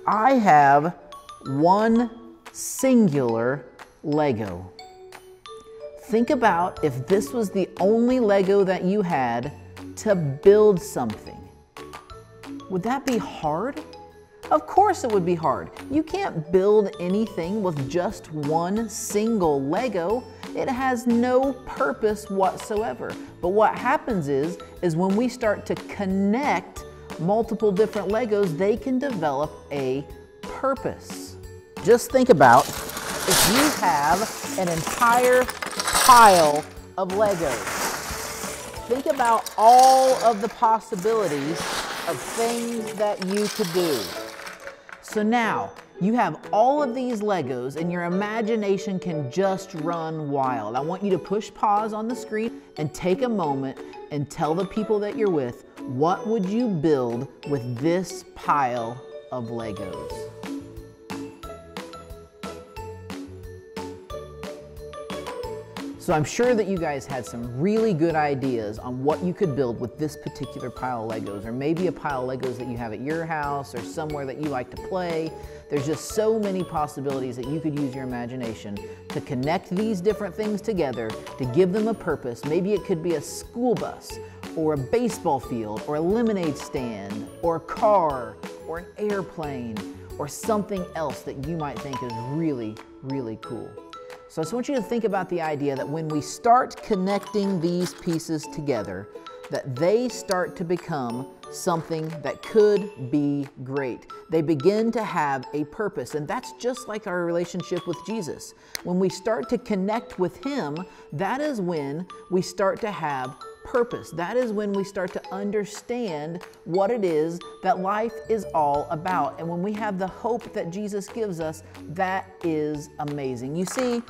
I have one singular Lego. Think about if this was the only Lego that you had to build something. Would that be hard? Of course it would be hard. You can't build anything with just one single Lego. It has no purpose whatsoever. But what happens is when we start to connect multiple different Legos, they can develop a purpose. Just think about if you have an entire pile of Legos. Think about all of the possibilities of things that you could do. So now, you have all of these Legos and your imagination can just run wild. I want you to push pause on the screen and take a moment and tell the people that you're with, what would you build with this pile of Legos? So I'm sure that you guys had some really good ideas on what you could build with this particular pile of Legos, or maybe a pile of Legos that you have at your house or somewhere that you like to play. There's just so many possibilities that you could use your imagination to connect these different things together to give them a purpose. Maybe it could be a school bus or a baseball field or a lemonade stand or a car or an airplane or something else that you might think is really, really cool. So I just want you to think about the idea that when we start connecting these pieces together, that they start to become something that could be great. They begin to have a purpose, and that's just like our relationship with Jesus. When we start to connect with Him, that is when we start to have purpose. That is when we start to understand what it is that life is all about. And when we have the hope that Jesus gives us, that is amazing. You see,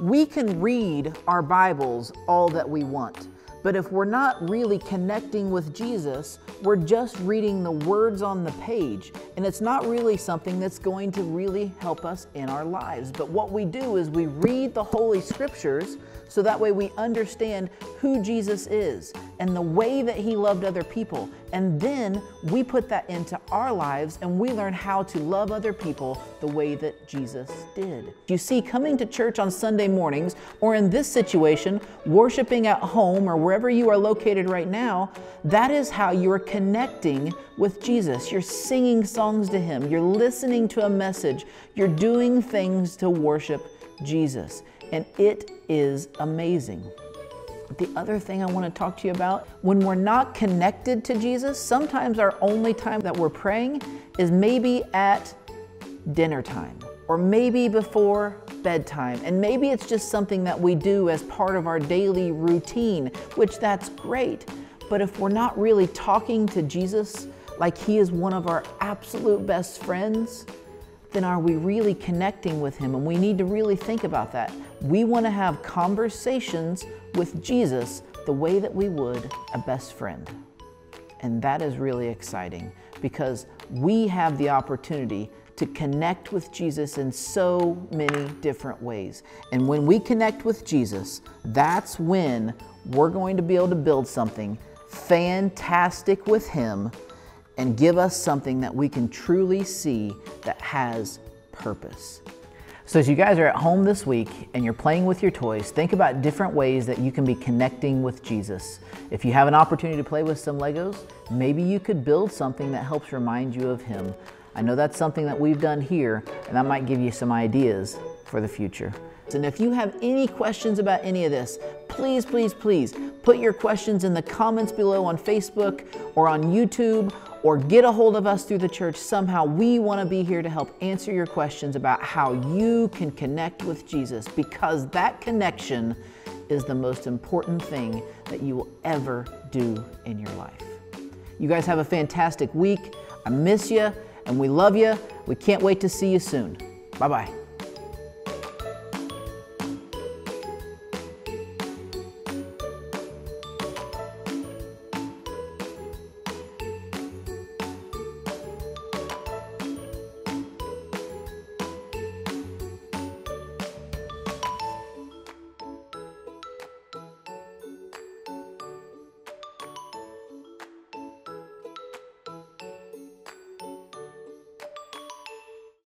we can read our Bibles all that we want, but if we're not really connecting with Jesus, we're just reading the words on the page, and it's not really something that's going to really help us in our lives. But what we do is we read the Holy Scriptures so that way we understand who Jesus is and the way that He loved other people. And then we put that into our lives and we learn how to love other people the way that Jesus did. You see, coming to church on Sunday mornings, or in this situation, worshiping at home or wherever you are located right now, that is how you're connecting with Jesus. You're singing songs to Him. You're listening to a message. You're doing things to worship Jesus. And it is amazing. The other thing I want to talk to you about, when we're not connected to Jesus, sometimes our only time that we're praying is maybe at dinner time, or maybe before bedtime. And maybe it's just something that we do as part of our daily routine, which that's great. But if we're not really talking to Jesus like He is one of our absolute best friends, then are we really connecting with Him? And we need to really think about that. We want to have conversations with Jesus the way that we would a best friend. And that is really exciting because we have the opportunity to connect with Jesus in so many different ways. And when we connect with Jesus, that's when we're going to be able to build something fantastic with Him and give us something that we can truly see that has purpose. So as you guys are at home this week and you're playing with your toys, think about different ways that you can be connecting with Jesus. If you have an opportunity to play with some Legos, maybe you could build something that helps remind you of Him. I know that's something that we've done here, and that might give you some ideas for the future. And if you have any questions about any of this, please, please, please put your questions in the comments below on Facebook or on YouTube, or get a hold of us through the church somehow. We want to be here to help answer your questions about how you can connect with Jesus, because that connection is the most important thing that you will ever do in your life. You guys have a fantastic week. I miss you and we love you. We can't wait to see you soon. Bye-bye.